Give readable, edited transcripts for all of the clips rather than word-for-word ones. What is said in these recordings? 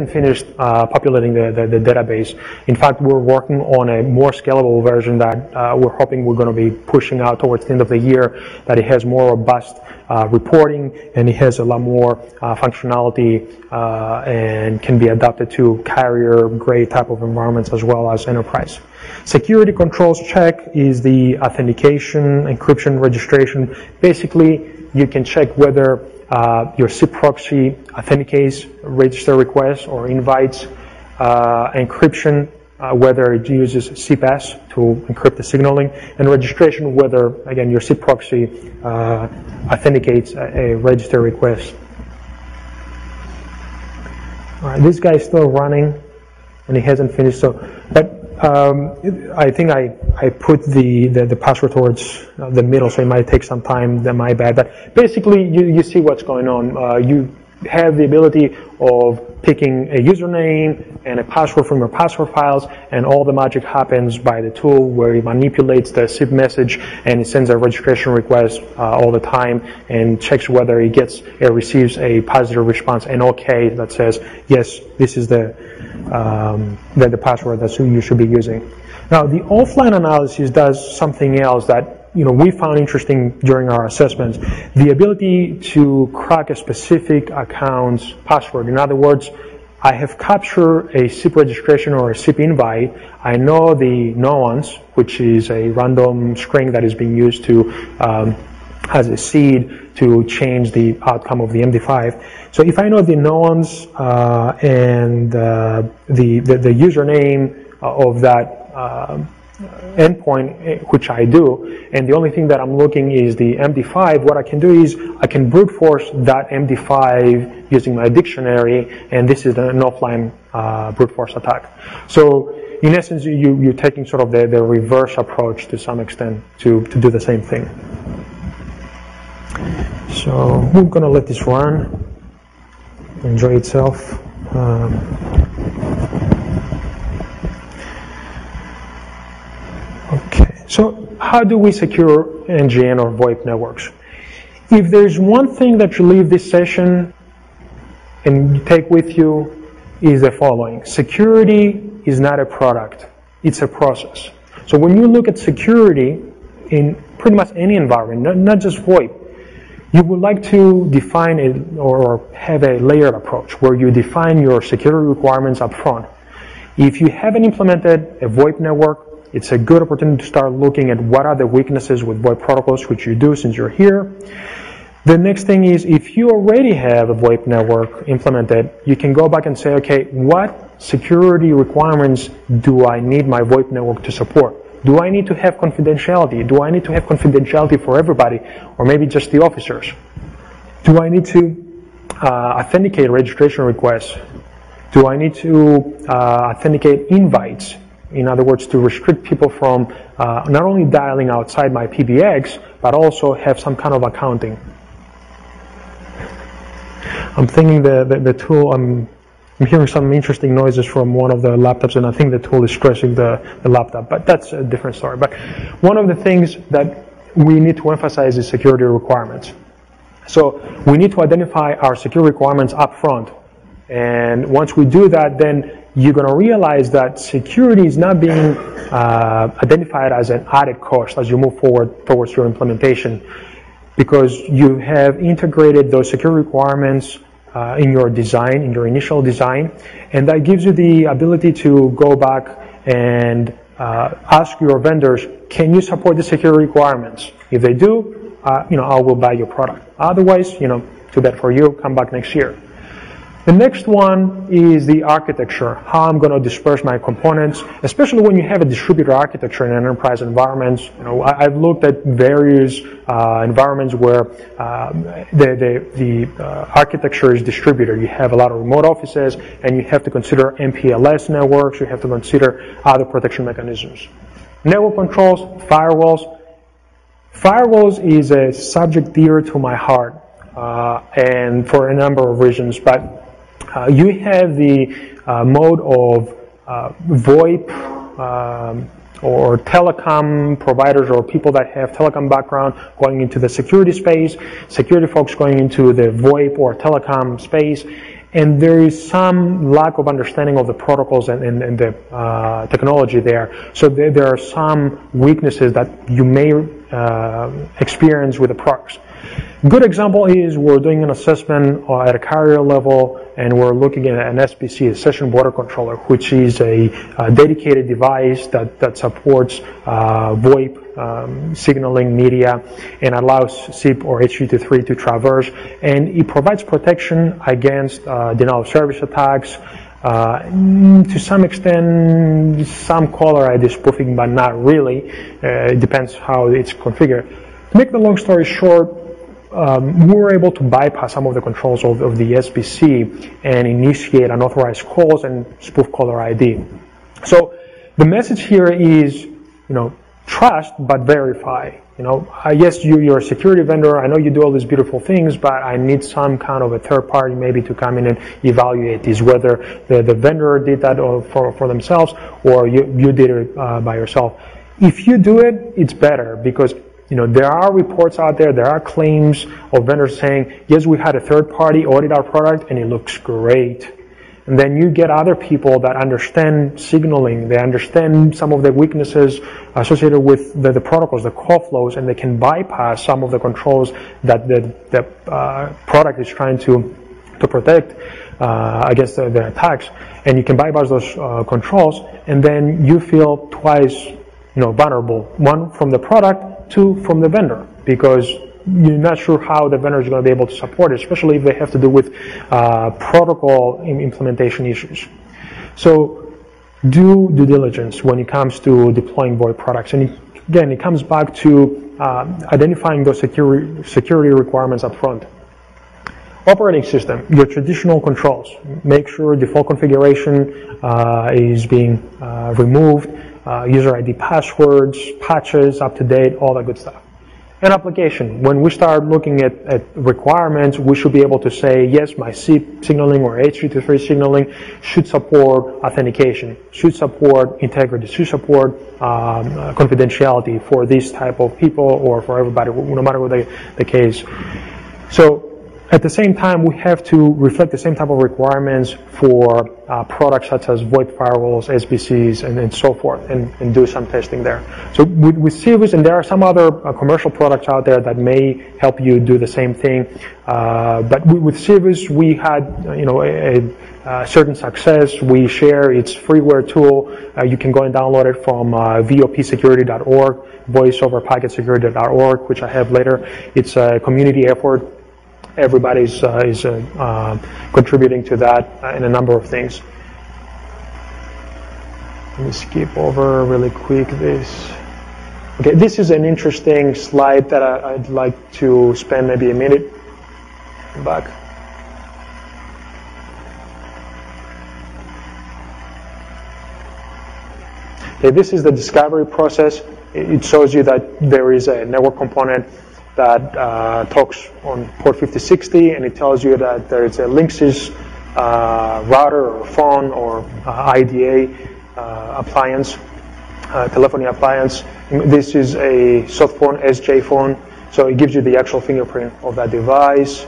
finished populating the database. In fact, we're working on a more scalable version that we're hoping we're going to be pushing out towards the end of the year, that it has more robust reporting, and it has a lot more functionality and can be adapted to carrier-grade type of environments as well as enterprise. Security controls check is the authentication, encryption, registration. Basically, you can check whether your SIP proxy authenticates register requests or invites, encryption, whether it uses CPAS to encrypt the signaling, and registration, whether, again, your SIP proxy authenticates a register request. All right, this guy is still running, and he hasn't finished. But I think I put the password towards the middle, so it might take some time. That my bad. But basically, you see what's going on. You have the ability of picking a username and a password from your password files, and all the magic happens by the tool where it manipulates the SIP message and it sends a registration request all the time and checks whether it receives a positive response, an OK that says, yes, this is the password that you should be using. Now, the offline analysis does something else that we found interesting during our assessments, the ability to crack a specific account's password. In other words, I have captured a SIP registration or a SIP invite. I know the nuance, which is a random string that is being used to as a seed to change the outcome of the MD5. So if I know the nuance and the username of that endpoint, which I do, and the only thing that I'm looking is the MD5, what I can do is I can brute force that MD5 using my dictionary, and this is an offline brute force attack. So in essence, you're taking sort of the reverse approach to some extent to do the same thing. So we're going to let this run, enjoy itself. Okay, so how do we secure NGN or VoIP networks? If there's one thing that you leave this session and you take with you is the following. Security is not a product, it's a process. So when you look at security in pretty much any environment, not just VoIP, you would like to define or have a layered approach where you define your security requirements up front. If you haven't implemented a VoIP network, it's a good opportunity to start looking at what are the weaknesses with VoIP protocols, which you do since you're here. The next thing is, if you already have a VoIP network implemented, you can go back and say, okay, what security requirements do I need my VoIP network to support? Do I need to have confidentiality? Do I need to have confidentiality for everybody, or maybe just the officers? Do I need to authenticate registration requests? Do I need to authenticate invites? In other words, to restrict people from not only dialing outside my PBX, but also have some kind of accounting. I'm thinking the tool, I'm hearing some interesting noises from one of the laptops, and I think the tool is stressing the laptop, but that's a different story. But one of the things that we need to emphasize is security requirements. So we need to identify our security requirements up front. And once we do that, then you're going to realize that security is not being identified as an added cost as you move forward towards your implementation, because you have integrated those security requirements in your design, in your initial design, and that gives you the ability to go back and ask your vendors, can you support the security requirements? If they do, I will buy your product. Otherwise, too bad for you, come back next year. The next one is the architecture, how I'm going to disperse my components, especially when you have a distributed architecture in enterprise environments. I've looked at various environments where the architecture is distributed. You have a lot of remote offices, and you have to consider MPLS networks. You have to consider other protection mechanisms. Network controls, firewalls. Firewalls is a subject dear to my heart, and for a number of reasons, but you have the mode of VoIP or telecom providers or people that have telecom background going into the security space, security folks going into the VoIP or telecom space, and there is some lack of understanding of the protocols and the technology there. So there are some weaknesses that you may experience with the products. Good example is we're doing an assessment at a carrier level, and we're looking at an SBC, a session border controller, which is a dedicated device that supports VoIP signaling media and allows SIP or H.323 to traverse, and it provides protection against denial of service attacks, to some extent some caller ID spoofing, but not really. It depends how it's configured. To make the long story short, we were able to bypass some of the controls of the SBC and initiate unauthorized calls and spoof caller ID. So the message here is, trust but verify. Yes, you're a security vendor. I know you do all these beautiful things, but I need some kind of a third party maybe to come in and evaluate these, whether the vendor did that for themselves or you did it by yourself. If you do it, it's better because there are reports out there, there are claims of vendors saying, yes, we had a third party audit our product and it looks great. And then you get other people that understand signaling, they understand some of the weaknesses associated with the protocols, the call flows, and they can bypass some of the controls that the product is trying to protect against the attacks. And you can bypass those controls, and then you feel twice vulnerable. One, from the product, two, from the vendor, because you're not sure how the vendor is going to be able to support it, especially if they have to do with protocol implementation issues. So do due diligence when it comes to deploying VoIP products. And again, it comes back to identifying those security requirements up front. Operating system, your traditional controls. Make sure default configuration is being removed. User ID passwords, patches, up to date, all that good stuff. And application. When we start looking at requirements, we should be able to say, yes, my SIP signaling or H.323 signaling should support authentication, should support integrity, should support confidentiality for this type of people or for everybody, no matter what the case. So at the same time, we have to reflect the same type of requirements for products such as VoIP firewalls, SBCs, and so forth, and do some testing there. So with Civis, and there are some other commercial products out there that may help you do the same thing. But with Civis, we had a certain success. We share its freeware tool. You can go and download it from VOPsecurity.org, voiceoverpacketsecurity.org, which I have later. It's a community effort. Everybody is contributing to that in a number of things. Let me skip over really quick this. Okay, this is an interesting slide that I'd like to spend maybe a minute back. Okay, this is the discovery process. It shows you that there is a network component that talks on port 5060, and it tells you that there is a Linksys router or phone or IDA appliance, telephony appliance. This is a soft phone, SJ phone, so it gives you the actual fingerprint of that device.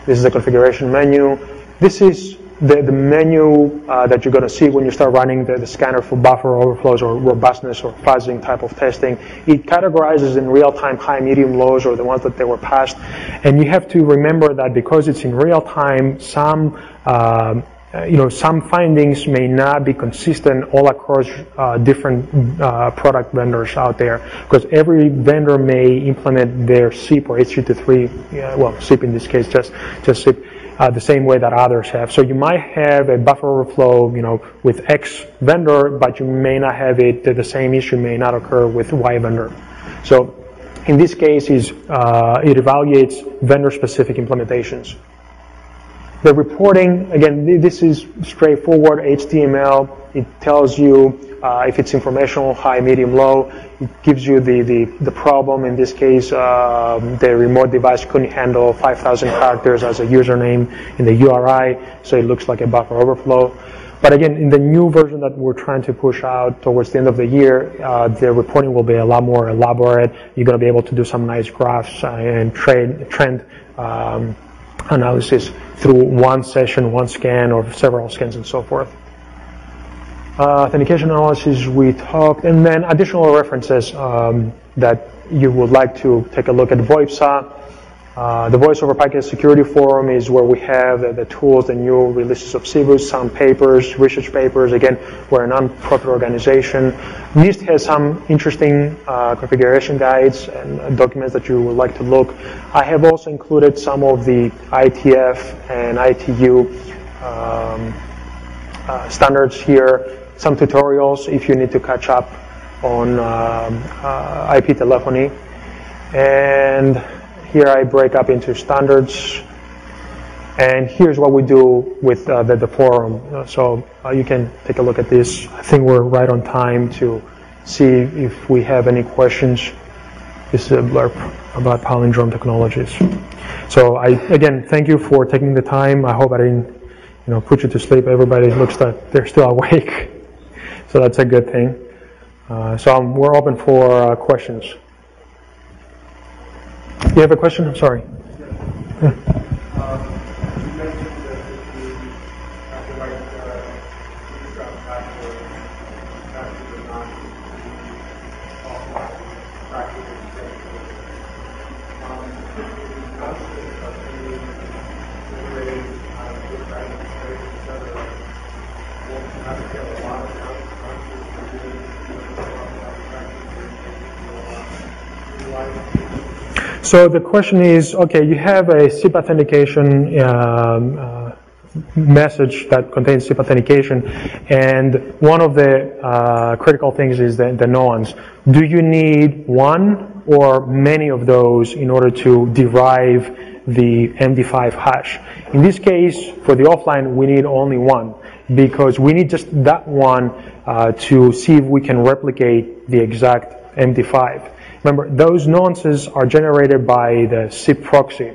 This is the configuration menu. This is the menu that you're going to see when you start running the scanner for buffer overflows or robustness or fuzzing type of testing. It categorizes in real time high, medium, lows, or the ones that they were passed. And you have to remember that because it's in real time, some findings may not be consistent all across different product vendors out there, because every vendor may implement their SIP or H.323, well, SIP in this case, just SIP, the same way that others have. So you might have a buffer overflow, with X vendor, but you may not have it. The same issue may not occur with Y vendor. So in this case, it evaluates vendor-specific implementations. The reporting, again, this is straightforward HTML. It tells you if it's informational, high, medium, low. It gives you the problem. In this case, the remote device couldn't handle 5,000 characters as a username in the URI, so it looks like a buffer overflow. But again, in the new version that we're trying to push out towards the end of the year, the reporting will be a lot more elaborate. You're going to be able to do some nice graphs and trend analysis through one session, one scan, or several scans, and so forth. Authentication analysis we talked, and then additional references that you would like to take a look at. VoIPSA, the Voice over Packet Security Forum is where we have the tools, the new releases of CBUS, some papers, research papers. Again, we're a non-profit organization. NIST has some interesting configuration guides and documents that you would like to look. I have also included some of the ITF and ITU standards here, some tutorials if you need to catch up on IP telephony. And here I break up into standards, and here's what we do with the forum. So you can take a look at this. I think we're right on time to see if we have any questions. This is a blurb about palindrome technologies. So again, thank you for taking the time. I hope I didn't put you to sleep. Everybody looks like they're still awake, so that's a good thing. So we're open for questions. You have a question? I'm sorry. Yeah. So the question is, okay, you have a SIP authentication message that contains SIP authentication, and one of the critical things is the nuance. Do you need one or many of those in order to derive the MD5 hash? In this case, for the offline, we need only one, because we need just that one to see if we can replicate the exact MD5. Remember, those nuances are generated by the SIP proxy.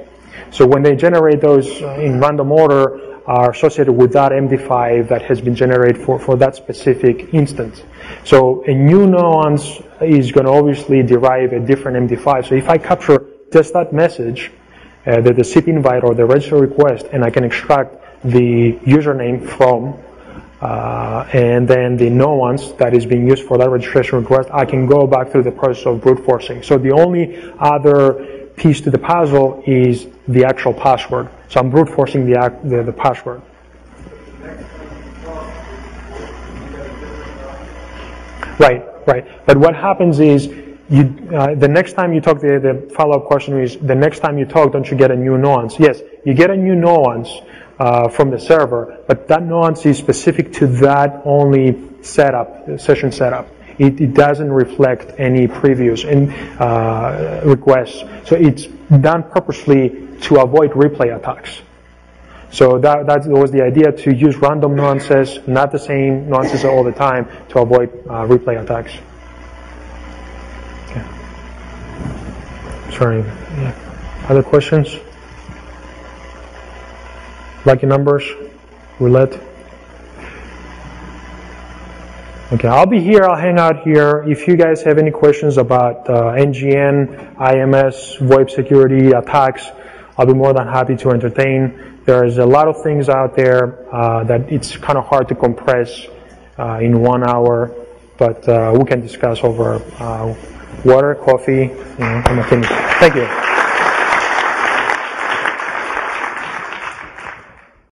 So when they generate those in random order, are associated with that MD5 that has been generated for that specific instance. So a new nuance is going to obviously derive a different MD5. So if I capture just that message, the SIP invite or the register request, and I can extract the username from and then the nuance that is being used for that registration request, I can go back through the process of brute forcing. So the only other piece to the puzzle is the actual password. So I'm brute forcing the password. Right. But what happens is, the next time you talk, the follow-up question is, the next time you talk, don't you get a new nuance? Yes, you get a new nuance from the server, but that nuance is specific to that only session setup. It doesn't reflect any previous requests. So it's done purposely to avoid replay attacks. So that was the idea, to use random nuances, not the same nuances all the time, to avoid replay attacks. Okay. Sorry. Yeah. Other questions? Lucky numbers? Roulette? Okay, I'll be here, I'll hang out here. If you guys have any questions about NGN, IMS, VoIP security, attacks, I'll be more than happy to entertain. There's a lot of things out there that it's kind of hard to compress in 1 hour, but we can discuss over water, coffee, and things. Thank you.